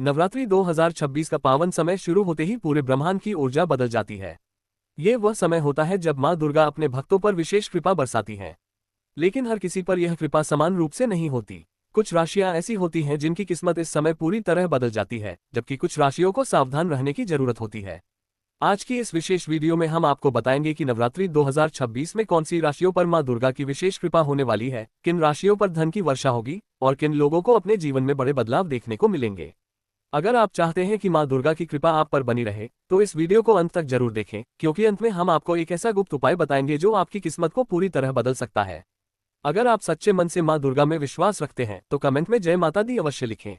नवरात्रि 2026 का पावन समय शुरू होते ही पूरे ब्रह्मांड की ऊर्जा बदल जाती है। ये वह समय होता है जब माँ दुर्गा अपने भक्तों पर विशेष कृपा बरसाती हैं। लेकिन हर किसी पर यह कृपा समान रूप से नहीं होती। कुछ राशियां ऐसी होती हैं जिनकी किस्मत इस समय पूरी तरह बदल जाती है, जबकि कुछ राशियों को सावधान रहने की जरूरत होती है। आज की इस विशेष वीडियो में हम आपको बताएंगे कि नवरात्रि 2026 में कौन सी राशियों पर माँ दुर्गा की विशेष कृपा होने वाली है, किन राशियों पर धन की वर्षा होगी और किन लोगों को अपने जीवन में बड़े बदलाव देखने को मिलेंगे। अगर आप चाहते हैं कि माँ दुर्गा की कृपा आप पर बनी रहे, तो इस वीडियो को अंत तक जरूर देखें, क्योंकि अंत में हम आपको एक ऐसा गुप्त उपाय बताएंगे जो आपकी किस्मत को पूरी तरह बदल सकता है। अगर आप सच्चे मन से माँ दुर्गा में विश्वास रखते हैं तो कमेंट में जय माता दी अवश्य लिखें।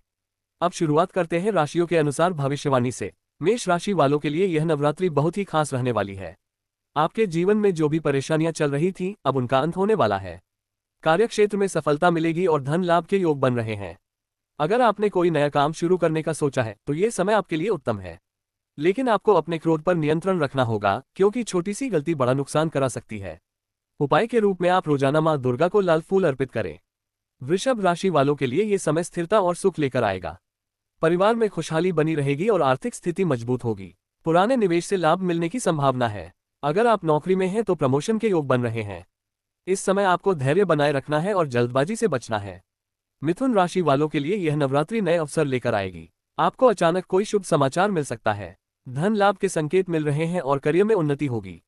अब शुरुआत करते हैं राशियों के अनुसार भविष्यवाणी से। मेष राशि वालों के लिए यह नवरात्रि बहुत ही खास रहने वाली है। आपके जीवन में जो भी परेशानियां चल रही थीं, अब उनका अंत होने वाला है। कार्यक्षेत्र में सफलता मिलेगी और धन लाभ के योग बन रहे हैं। अगर आपने कोई नया काम शुरू करने का सोचा है तो ये समय आपके लिए उत्तम है। लेकिन आपको अपने क्रोध पर नियंत्रण रखना होगा, क्योंकि छोटी सी गलती बड़ा नुकसान करा सकती है। उपाय के रूप में आप रोजाना माँ दुर्गा को लाल फूल अर्पित करें। वृषभ राशि वालों के लिए ये समय स्थिरता और सुख लेकर आएगा। परिवार में खुशहाली बनी रहेगी और आर्थिक स्थिति मजबूत होगी। पुराने निवेश से लाभ मिलने की संभावना है। अगर आप नौकरी में हैं तो प्रमोशन के योग बन रहे हैं। इस समय आपको धैर्य बनाए रखना है और जल्दबाजी से बचना है। मिथुन राशि वालों के लिए यह नवरात्रि नए अवसर लेकर आएगी। आपको अचानक कोई शुभ समाचार मिल सकता है। धन लाभ के संकेत मिल रहे हैं और करियर में उन्नति होगी।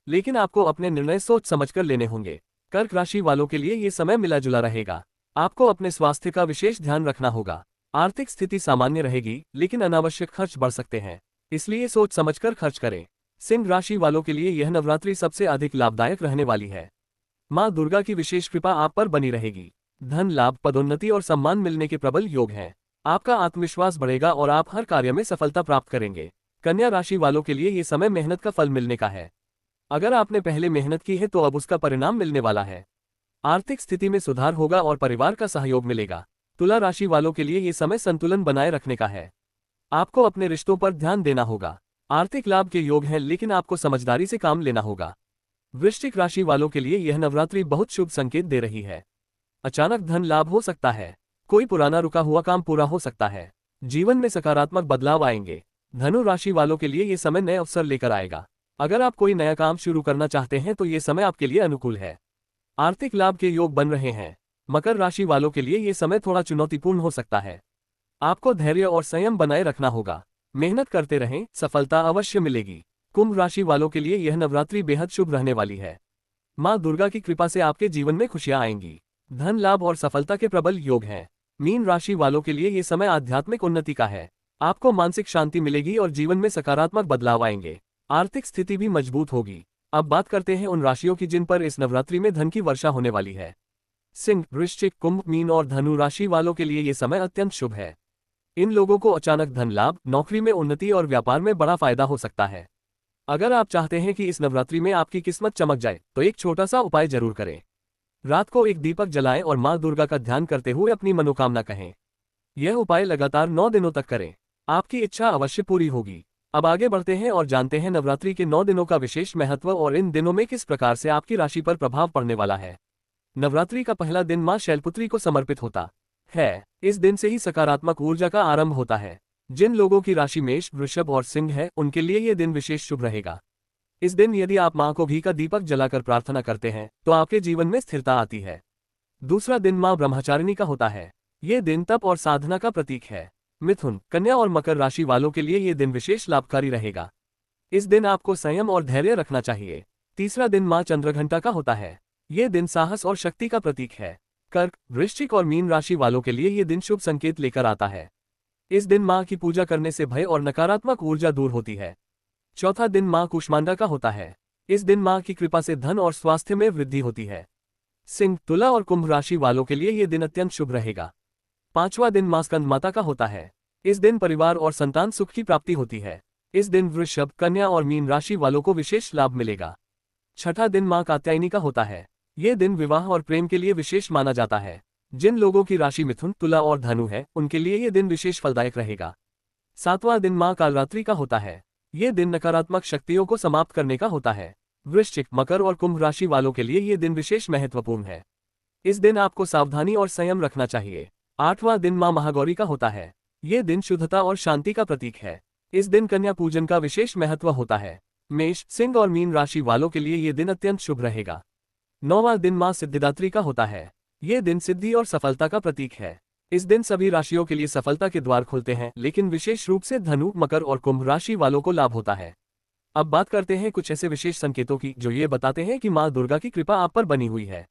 लेकिन आपको अपने निर्णय सोच समझकर लेने होंगे। कर्क राशि वालों के लिए ये समय मिला जुला रहेगा। आपको अपने स्वास्थ्य का विशेष ध्यान रखना होगा। आर्थिक स्थिति सामान्य रहेगी, लेकिन अनावश्यक खर्च बढ़ सकते हैं, इसलिए सोच समझकर खर्च करें। सिंह राशि वालों के लिए यह नवरात्रि सबसे अधिक लाभदायक रहने वाली है। माँ दुर्गा की विशेष कृपा आप पर बनी रहेगी। धन लाभ, पदोन्नति और सम्मान मिलने के प्रबल योग हैं। आपका आत्मविश्वास बढ़ेगा और आप हर कार्य में सफलता प्राप्त करेंगे। कन्या राशि वालों के लिए ये समय मेहनत का फल मिलने का है। अगर आपने पहले मेहनत की है तो अब उसका परिणाम मिलने वाला है। आर्थिक स्थिति में सुधार होगा और परिवार का सहयोग मिलेगा। तुला राशि वालों के लिए ये समय संतुलन बनाए रखने का है। आपको अपने रिश्तों पर ध्यान देना होगा। आर्थिक लाभ के योग हैं, लेकिन आपको समझदारी से काम लेना होगा। वृश्चिक राशि वालों के लिए यह नवरात्रि बहुत शुभ संकेत दे रही है। अचानक धन लाभ हो सकता है। कोई पुराना रुका हुआ काम पूरा हो सकता है। जीवन में सकारात्मक बदलाव आएंगे। धनु राशि वालों के लिए ये समय नए अवसर लेकर आएगा। अगर आप कोई नया काम शुरू करना चाहते हैं तो ये समय आपके लिए अनुकूल है। आर्थिक लाभ के योग बन रहे हैं। मकर राशि वालों के लिए ये समय थोड़ा चुनौतीपूर्ण हो सकता है। आपको धैर्य और संयम बनाए रखना होगा। मेहनत करते रहें, सफलता अवश्य मिलेगी। कुंभ राशि वालों के लिए यह नवरात्रि बेहद शुभ रहने वाली है। माँ दुर्गा की कृपा से आपके जीवन में खुशियां आएंगी। धन लाभ और सफलता के प्रबल योग हैं। मीन राशि वालों के लिए ये समय आध्यात्मिक उन्नति का है। आपको मानसिक शांति मिलेगी और जीवन में सकारात्मक बदलाव आएंगे। आर्थिक स्थिति भी मजबूत होगी। अब बात करते हैं उन राशियों की जिन पर इस नवरात्रि में धन की वर्षा होने वाली है। सिंह, वृश्चिक, कुंभ, मीन और धनु राशि वालों के लिए ये समय अत्यंत शुभ है। इन लोगों को अचानक धन लाभ, नौकरी में उन्नति और व्यापार में बड़ा फायदा हो सकता है। अगर आप चाहते हैं कि इस नवरात्रि में आपकी किस्मत चमक जाए तो एक छोटा सा उपाय जरूर करें। रात को एक दीपक जलाएं और माँ दुर्गा का ध्यान करते हुए अपनी मनोकामना कहें। यह उपाय लगातार 9 दिनों तक करें। आपकी इच्छा अवश्य पूरी होगी। अब आगे बढ़ते हैं और जानते हैं नवरात्रि के 9 दिनों का विशेष महत्व और इन दिनों में किस प्रकार से आपकी राशि पर प्रभाव पड़ने वाला है। नवरात्रि का पहला दिन माँ शैलपुत्री को समर्पित होता है। इस दिन से ही सकारात्मक ऊर्जा का आरंभ होता है। जिन लोगों की राशि मेष, वृषभ और सिंह है, उनके लिए ये दिन विशेष शुभ रहेगा। इस दिन यदि आप माँ को घी का दीपक जलाकर प्रार्थना करते हैं तो आपके जीवन में स्थिरता आती है। दूसरा दिन माँ ब्रह्मचारिणी का होता है। ये दिन तप और साधना का प्रतीक है। मिथुन, कन्या और मकर राशि वालों के लिए ये दिन विशेष लाभकारी रहेगा। इस दिन आपको संयम और धैर्य रखना चाहिए। तीसरा दिन माँ चंद्रघंटा का होता है। ये दिन साहस और शक्ति का प्रतीक है। कर्क, वृश्चिक और मीन राशि वालों के लिए ये दिन शुभ संकेत लेकर आता है। इस दिन माँ की पूजा करने से भय और नकारात्मक ऊर्जा दूर होती है। चौथा दिन माँ कूष्मांडा का होता है। इस दिन माँ की कृपा से धन और स्वास्थ्य में वृद्धि होती है। सिंह, तुला और कुंभ राशि वालों के लिए ये दिन अत्यंत शुभ रहेगा। पांचवा दिन माँ स्कंद माता का होता है। इस दिन परिवार और संतान सुख की प्राप्ति होती है। इस दिन वृषभ, कन्या और मीन राशि वालों को विशेष लाभ मिलेगा। छठा दिन माँ कात्यायनी का होता है। ये दिन विवाह और प्रेम के लिए विशेष माना जाता है। जिन लोगों की राशि मिथुन, तुला और धनु है, उनके लिए ये दिन विशेष फलदायक रहेगा। सातवां दिन माँ कालरात्रि का होता है। ये दिन नकारात्मक शक्तियों को समाप्त करने का होता है। वृश्चिक, मकर और कुंभ राशि वालों के लिए ये दिन विशेष महत्वपूर्ण है। इस दिन आपको सावधानी और संयम रखना चाहिए। आठवां दिन माँ महागौरी का होता है। ये दिन शुद्धता और शांति का प्रतीक है। इस दिन कन्या पूजन का विशेष महत्व होता है। मेष, सिंह और मीन राशि वालों के लिए ये दिन अत्यंत शुभ रहेगा। 9वां दिन मां सिद्धिदात्री का होता है। ये दिन सिद्धि और सफलता का प्रतीक है। इस दिन सभी राशियों के लिए सफलता के द्वार खुलते हैं, लेकिन विशेष रूप से धनु, मकर और कुंभ राशि वालों को लाभ होता है। अब बात करते हैं कुछ ऐसे विशेष संकेतों की जो ये बताते हैं कि मां दुर्गा की कृपा आप पर बनी हुई है।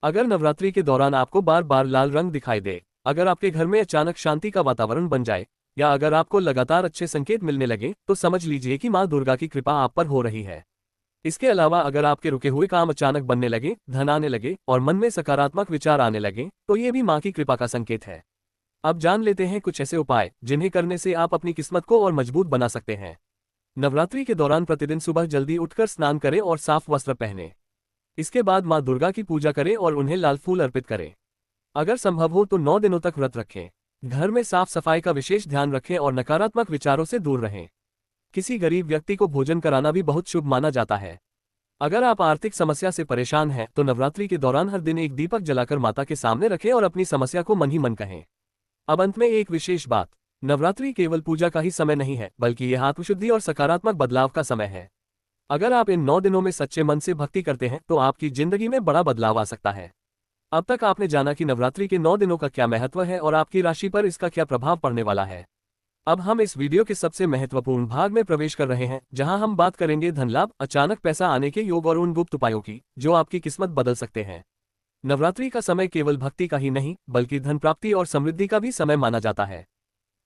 अगर नवरात्रि के दौरान आपको बार बार लाल रंग दिखाई दे, अगर आपके घर में अचानक शांति का वातावरण बन जाए, या अगर आपको लगातार अच्छे संकेत मिलने लगे, तो समझ लीजिए कि मां दुर्गा की कृपा आप पर हो रही है। इसके अलावा अगर आपके रुके हुए काम अचानक बनने लगे, धन आने लगे और मन में सकारात्मक विचार आने लगे, तो ये भी मां की कृपा का संकेत है। अब जान लेते हैं कुछ ऐसे उपाय जिन्हें करने से आप अपनी किस्मत को और मजबूत बना सकते हैं। नवरात्रि के दौरान प्रतिदिन सुबह जल्दी उठकर स्नान करें और साफ वस्त्र पहनें। इसके बाद मां दुर्गा की पूजा करें और उन्हें लाल फूल अर्पित करें। अगर संभव हो तो 9 दिनों तक व्रत रखें। घर में साफ सफाई का विशेष ध्यान रखें और नकारात्मक विचारों से दूर रहें। किसी गरीब व्यक्ति को भोजन कराना भी बहुत शुभ माना जाता है। अगर आप आर्थिक समस्या से परेशान हैं तो नवरात्रि के दौरान हर दिन एक दीपक जलाकर माता के सामने रखें और अपनी समस्या को मन ही मन कहें। अब अंत में एक विशेष बात, नवरात्रि केवल पूजा का ही समय नहीं है, बल्कि यह आत्मशुद्धि और सकारात्मक बदलाव का समय है। अगर आप इन 9 दिनों में सच्चे मन से भक्ति करते हैं तो आपकी जिंदगी में बड़ा बदलाव आ सकता है। अब तक आपने जाना कि नवरात्रि के 9 दिनों का क्या महत्व है और आपकी राशि पर इसका क्या प्रभाव पड़ने वाला है। अब हम इस वीडियो के सबसे महत्वपूर्ण भाग में प्रवेश कर रहे हैं, जहां हम बात करेंगे धन लाभ, अचानक पैसा आने के योग और उन गुप्त उपायों की जो आपकी किस्मत बदल सकते हैं। नवरात्रि का समय केवल भक्ति का ही नहीं, बल्कि धन प्राप्ति और समृद्धि का भी समय माना जाता है।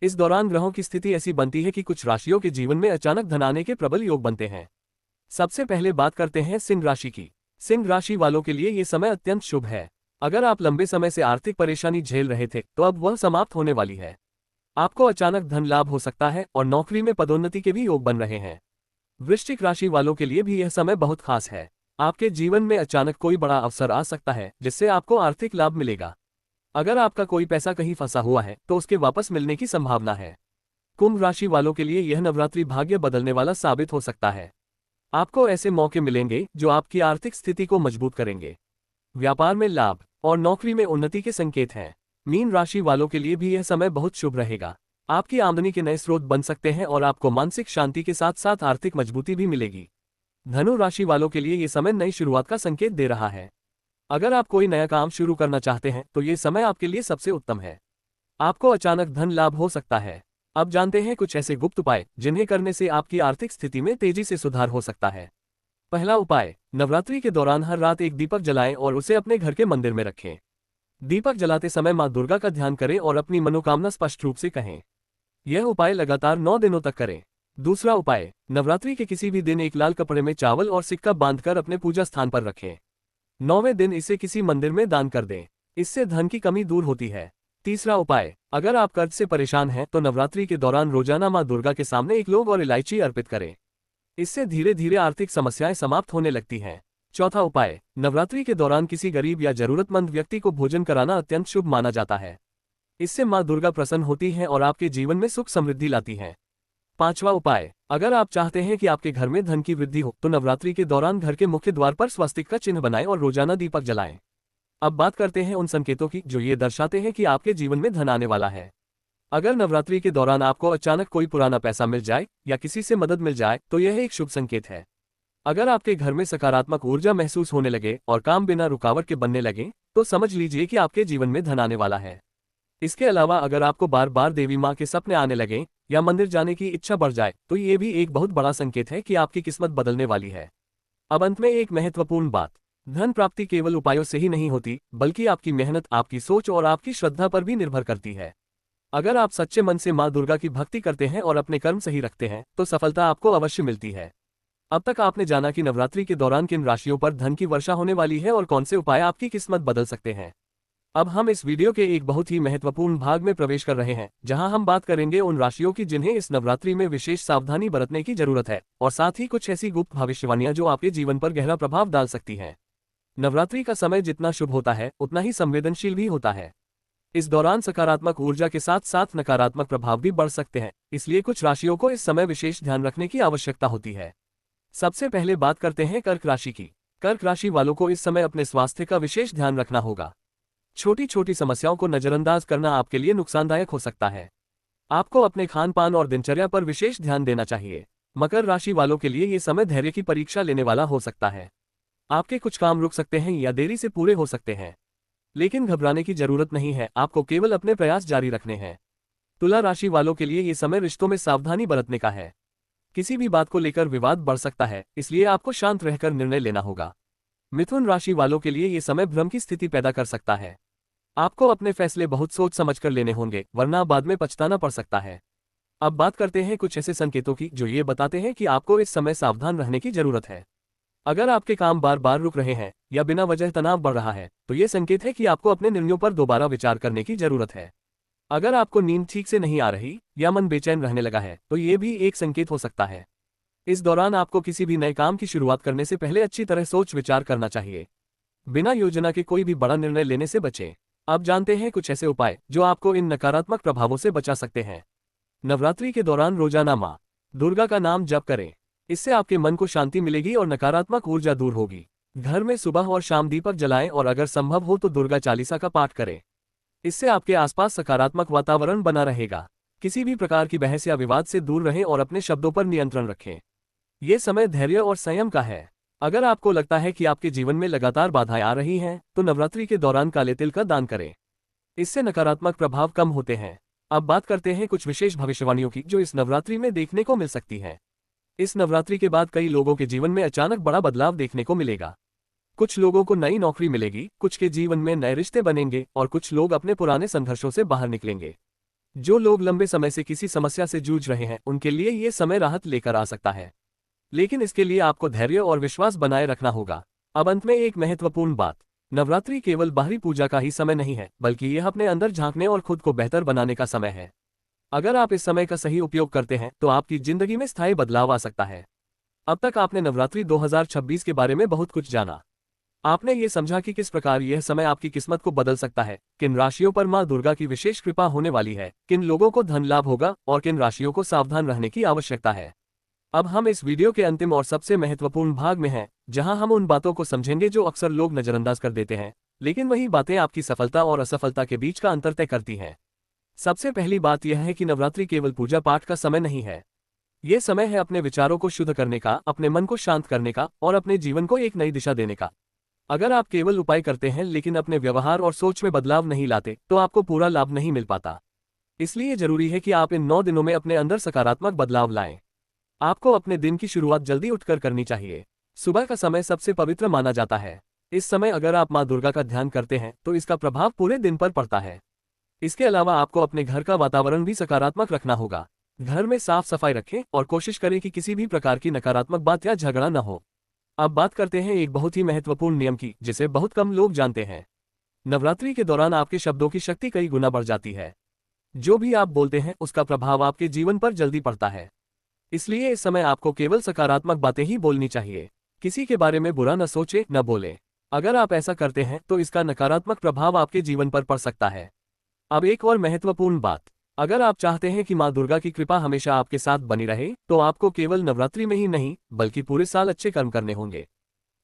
इस दौरान ग्रहों की स्थिति ऐसी बनती है कि कुछ राशियों के जीवन में अचानक धन आने के प्रबल योग बनते हैं। सबसे पहले बात करते हैं सिंह राशि की। सिंह राशि वालों के लिए ये समय अत्यंत शुभ है। अगर आप लंबे समय से आर्थिक परेशानी झेल रहे थे तो अब वह समाप्त होने वाली है। आपको अचानक धन लाभ हो सकता है और नौकरी में पदोन्नति के भी योग बन रहे हैं। वृश्चिक राशि वालों के लिए भी यह समय बहुत खास है। आपके जीवन में अचानक कोई बड़ा अवसर आ सकता है जिससे आपको आर्थिक लाभ मिलेगा। अगर आपका कोई पैसा कहीं फंसा हुआ है तो उसके वापस मिलने की संभावना है। कुंभ राशि वालों के लिए यह नवरात्रि भाग्य बदलने वाला साबित हो सकता है। आपको ऐसे मौके मिलेंगे जो आपकी आर्थिक स्थिति को मजबूत करेंगे। व्यापार में लाभ और नौकरी में उन्नति के संकेत हैं। मीन राशि वालों के लिए भी यह समय बहुत शुभ रहेगा। आपकी आमदनी के नए स्रोत बन सकते हैं और आपको मानसिक शांति के साथ साथ आर्थिक मजबूती भी मिलेगी। धनु राशि वालों के लिए यह समय नई शुरुआत का संकेत दे रहा है। अगर आप कोई नया काम शुरू करना चाहते हैं तो ये समय आपके लिए सबसे उत्तम है। आपको अचानक धन लाभ हो सकता है। अब जानते हैं कुछ ऐसे गुप्त उपाय जिन्हें करने से आपकी आर्थिक स्थिति में तेजी से सुधार हो सकता है। पहला उपाय, नवरात्रि के दौरान हर रात एक दीपक जलाएं और उसे अपने घर के मंदिर में रखें। दीपक जलाते समय मां दुर्गा का ध्यान करें और अपनी मनोकामना स्पष्ट रूप से कहें। यह उपाय लगातार 9 दिनों तक करें। दूसरा उपाय, नवरात्रि के किसी भी दिन एक लाल कपड़े में चावल और सिक्का बांधकर अपने पूजा स्थान पर रखें। 9वें दिन इसे किसी मंदिर में दान कर दें। इससे धन की कमी दूर होती है। तीसरा उपाय, अगर आप कर्ज से परेशान हैं तो नवरात्रि के दौरान रोजाना मां दुर्गा के सामने एक लौंग और इलायची अर्पित करें। इससे धीरे धीरे आर्थिक समस्याएं समाप्त होने लगती हैं। चौथा उपाय, नवरात्रि के दौरान किसी गरीब या जरूरतमंद व्यक्ति को भोजन कराना अत्यंत शुभ माना जाता है। इससे मां दुर्गा प्रसन्न होती हैं और आपके जीवन में सुख समृद्धि लाती हैं। पांचवा उपाय, अगर आप चाहते हैं कि आपके घर में धन की वृद्धि हो तो नवरात्रि के दौरान घर के मुख्य द्वार पर स्वस्तिक का चिन्ह बनाएं और रोजाना दीपक जलाएं। अब बात करते हैं उन संकेतों की जो ये दर्शाते हैं कि आपके जीवन में धन आने वाला है। अगर नवरात्रि के दौरान आपको अचानक कोई पुराना पैसा मिल जाए या किसी से मदद मिल जाए तो यह एक शुभ संकेत है। अगर आपके घर में सकारात्मक ऊर्जा महसूस होने लगे और काम बिना रुकावट के बनने लगे तो समझ लीजिए कि आपके जीवन में धन आने वाला है। इसके अलावा अगर आपको बार बार देवी माँ के सपने आने लगे या मंदिर जाने की इच्छा बढ़ जाए तो ये भी एक बहुत बड़ा संकेत है कि आपकी किस्मत बदलने वाली है। अब अंत में एक महत्वपूर्ण बात, धन प्राप्ति केवल उपायों से ही नहीं होती, बल्कि आपकी मेहनत, आपकी सोच और आपकी श्रद्धा पर भी निर्भर करती है। अगर आप सच्चे मन से मां दुर्गा की भक्ति करते हैं और अपने कर्म सही रखते हैं तो सफलता आपको अवश्य मिलती है। अब तक आपने जाना कि नवरात्रि के दौरान किन राशियों पर धन की वर्षा होने वाली है और कौन से उपाय आपकी किस्मत बदल सकते हैं। अब हम इस वीडियो के एक बहुत ही महत्वपूर्ण भाग में प्रवेश कर रहे हैं, जहां हम बात करेंगे उन राशियों की जिन्हें इस नवरात्रि में विशेष सावधानी बरतने की जरूरत है, और साथ ही कुछ ऐसी गुप्त भविष्यवाणियां जो आपके जीवन पर गहरा प्रभाव डाल सकती हैं। नवरात्रि का समय जितना शुभ होता है उतना ही संवेदनशील भी होता है। इस दौरान सकारात्मक ऊर्जा के साथ साथ नकारात्मक प्रभाव भी बढ़ सकते हैं, इसलिए कुछ राशियों को इस समय विशेष ध्यान रखने की आवश्यकता होती है। सबसे पहले बात करते हैं कर्क राशि की। कर्क राशि वालों को इस समय अपने स्वास्थ्य का विशेष ध्यान रखना होगा। छोटी छोटी समस्याओं को नजरअंदाज करना आपके लिए नुकसानदायक हो सकता है। आपको अपने खान पान और दिनचर्या पर विशेष ध्यान देना चाहिए। मकर राशि वालों के लिए ये समय धैर्य की परीक्षा लेने वाला हो सकता है। आपके कुछ काम रुक सकते हैं या देरी से पूरे हो सकते हैं, लेकिन घबराने की जरूरत नहीं है, आपको केवल अपने प्रयास जारी रखने हैं। तुला राशि वालों के लिए ये समय रिश्तों में सावधानी बरतने का है। किसी भी बात को लेकर विवाद बढ़ सकता है, इसलिए आपको शांत रहकर निर्णय लेना होगा। मिथुन राशि वालों के लिए ये समय भ्रम की स्थिति पैदा कर सकता है। आपको अपने फैसले बहुत सोच समझकर लेने होंगे, वरना बाद में पछताना पड़ सकता है। अब बात करते हैं कुछ ऐसे संकेतों की जो ये बताते हैं कि आपको इस समय सावधान रहने की जरूरत है। अगर आपके काम बार बार रुक रहे हैं या बिना वजह तनाव बढ़ रहा है, तो ये संकेत है कि आपको अपने निर्णयों पर दोबारा विचार करने की जरूरत है। अगर आपको नींद ठीक से नहीं आ रही या मन बेचैन रहने लगा है, तो ये भी एक संकेत हो सकता है। इस दौरान आपको किसी भी नए काम की शुरुआत करने से पहले अच्छी तरह सोच विचार करना चाहिए। बिना योजना के कोई भी बड़ा निर्णय लेने से बचें। अब जानते हैं कुछ ऐसे उपाय जो आपको इन नकारात्मक प्रभावों से बचा सकते हैं। नवरात्रि के दौरान रोजाना माँ दुर्गा का नाम जप करें। इससे आपके मन को शांति मिलेगी और नकारात्मक ऊर्जा दूर होगी। घर में सुबह और शाम दीपक जलाएं और अगर संभव हो तो दुर्गा चालीसा का पाठ करें। इससे आपके आसपास सकारात्मक वातावरण बना रहेगा। किसी भी प्रकार की बहस या विवाद से दूर रहें और अपने शब्दों पर नियंत्रण रखें। ये समय धैर्य और संयम का है। अगर आपको लगता है कि आपके जीवन में लगातार बाधाएं आ रही हैं, तो नवरात्रि के दौरान काले तिल का दान करें। इससे नकारात्मक प्रभाव कम होते हैं। अब बात करते हैं कुछ विशेष भविष्यवाणियों की जो इस नवरात्रि में देखने को मिल सकती हैं। इस नवरात्रि के बाद कई लोगों के जीवन में अचानक बड़ा बदलाव देखने को मिलेगा। कुछ लोगों को नई नौकरी मिलेगी, कुछ के जीवन में नए रिश्ते बनेंगे और कुछ लोग अपने पुराने संघर्षों से बाहर निकलेंगे। जो लोग लंबे समय से किसी समस्या से जूझ रहे हैं, उनके लिए ये समय राहत लेकर आ सकता है, लेकिन इसके लिए आपको धैर्य और विश्वास बनाए रखना होगा। अब अंत में एक महत्वपूर्ण बात, नवरात्रि केवल बाहरी पूजा का ही समय नहीं है, बल्कि यह अपने अंदर झांकने और खुद को बेहतर बनाने का समय है। अगर आप इस समय का सही उपयोग करते हैं तो आपकी जिंदगी में स्थायी बदलाव आ सकता है। अब तक आपने नवरात्रि 2026 के बारे में बहुत कुछ जाना। आपने ये समझा कि किस प्रकार यह समय आपकी किस्मत को बदल सकता है, किन राशियों पर मां दुर्गा की विशेष कृपा होने वाली है, किन लोगों को धन लाभ होगा और किन राशियों को सावधान रहने की आवश्यकता है। अब हम इस वीडियो के अंतिम और सबसे महत्वपूर्ण भाग में हैं, जहां हम उन बातों को समझेंगे जो अक्सर लोग नजरअंदाज कर देते हैं, लेकिन वही बातें आपकी सफलता और असफलता के बीच का अंतर तय करती हैं। सबसे पहली बात यह है कि नवरात्रि केवल पूजा पाठ का समय नहीं है। ये समय है अपने विचारों को शुद्ध करने का, अपने मन को शांत करने का और अपने जीवन को एक नई दिशा देने का। अगर आप केवल उपाय करते हैं लेकिन अपने व्यवहार और सोच में बदलाव नहीं लाते, तो आपको पूरा लाभ नहीं मिल पाता। इसलिए जरूरी है कि आप इन 9 दिनों में अपने अंदर सकारात्मक बदलाव लाएं। आपको अपने दिन की शुरुआत जल्दी उठकर करनी चाहिए। सुबह का समय सबसे पवित्र माना जाता है। इस समय अगर आप मां दुर्गा का ध्यान करते हैं तो इसका प्रभाव पूरे दिन पर पड़ता है। इसके अलावा आपको अपने घर का वातावरण भी सकारात्मक रखना होगा। घर में साफ सफाई रखें और कोशिश करें कि किसी भी प्रकार की नकारात्मक बात या झगड़ा न हो। अब बात करते हैं एक बहुत ही महत्वपूर्ण नियम की, जिसे बहुत कम लोग जानते हैं। नवरात्रि के दौरान आपके शब्दों की शक्ति कई गुना बढ़ जाती है। जो भी आप बोलते हैं उसका प्रभाव आपके जीवन पर जल्दी पड़ता है। इसलिए इस समय आपको केवल सकारात्मक बातें ही बोलनी चाहिए। किसी के बारे में बुरा न सोचे, न बोले। अगर आप ऐसा करते हैं तो इसका नकारात्मक प्रभाव आपके जीवन पर पड़ सकता है। अब एक और महत्वपूर्ण बात, अगर आप चाहते हैं कि मां दुर्गा की कृपा हमेशा आपके साथ बनी रहे, तो आपको केवल नवरात्रि में ही नहीं बल्कि पूरे साल अच्छे कर्म करने होंगे।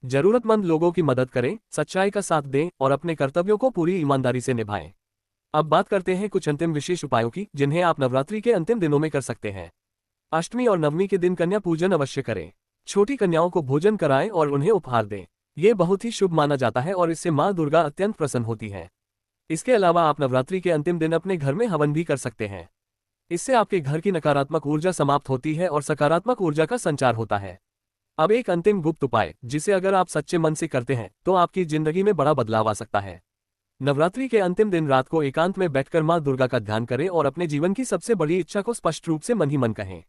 जरूरतमंद लोगों की मदद करें, सच्चाई का साथ दें और अपने कर्तव्यों को पूरी ईमानदारी से निभाएं। अब बात करते हैं कुछ अंतिम विशेष उपायों की, जिन्हें आप नवरात्रि के अंतिम दिनों में कर सकते हैं। अष्टमी और नवमी के दिन कन्या पूजन अवश्य करें। छोटी कन्याओं को भोजन कराएं और उन्हें उपहार दें। ये बहुत ही शुभ माना जाता है और इससे मां दुर्गा अत्यंत प्रसन्न होती हैं। इसके अलावा आप नवरात्रि के अंतिम दिन अपने घर में हवन भी कर सकते हैं। इससे आपके घर की नकारात्मक ऊर्जा समाप्त होती है और सकारात्मक ऊर्जा का संचार होता है। अब एक अंतिम गुप्त उपाय, जिसे अगर आप सच्चे मन से करते हैं तो आपकी जिंदगी में बड़ा बदलाव आ सकता है। नवरात्रि के अंतिम दिन रात को एकांत में बैठकर मां दुर्गा का ध्यान करें और अपने जीवन की सबसे बड़ी इच्छा को स्पष्ट रूप से मन ही मन कहें।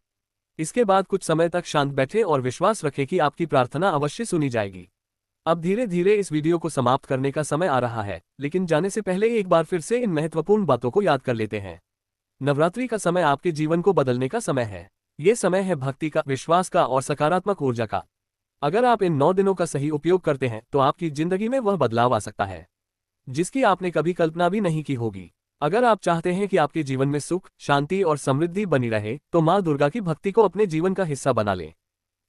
इसके बाद कुछ समय तक शांत बैठे और विश्वास रखें कि आपकी प्रार्थना अवश्य सुनी जाएगी। अब धीरे धीरे इस वीडियो को समाप्त करने का समय आ रहा है, लेकिन जाने से पहले एक बार फिर से इन महत्वपूर्ण बातों को याद कर लेते हैं। नवरात्रि का समय आपके जीवन को बदलने का समय है। ये समय है भक्ति का, विश्वास का और सकारात्मक ऊर्जा का। अगर आप इन 9 दिनों का सही उपयोग करते हैं तो आपकी जिंदगी में वह बदलाव आ सकता है जिसकी आपने कभी कल्पना भी नहीं की होगी। अगर आप चाहते हैं कि आपके जीवन में सुख, शांति और समृद्धि बनी रहे, तो मां दुर्गा की भक्ति को अपने जीवन का हिस्सा बना लें।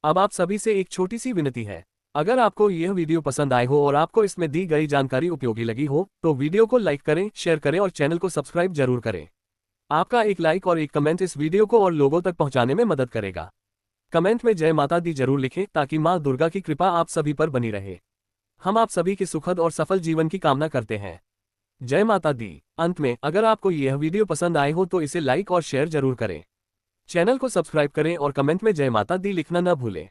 अब आप सभी से एक छोटी सी विनती है, अगर आपको यह वीडियो पसंद आए हो और आपको इसमें दी गई जानकारी उपयोगी लगी हो, तो वीडियो को लाइक करें, शेयर करें और चैनल को सब्सक्राइब जरूर करें। आपका एक लाइक और एक कमेंट इस वीडियो को और लोगों तक पहुंचाने में मदद करेगा। कमेंट में जय माता दी जरूर लिखें ताकि मां दुर्गा की कृपा आप सभी पर बनी रहे। हम आप सभी के सुखद और सफल जीवन की कामना करते हैं। जय माता दी। अंत में, अगर आपको यह वीडियो पसंद आए हो तो इसे लाइक और शेयर जरूर करें। चैनल को सब्सक्राइब करें और कमेंट में जय माता दी लिखना न भूलें।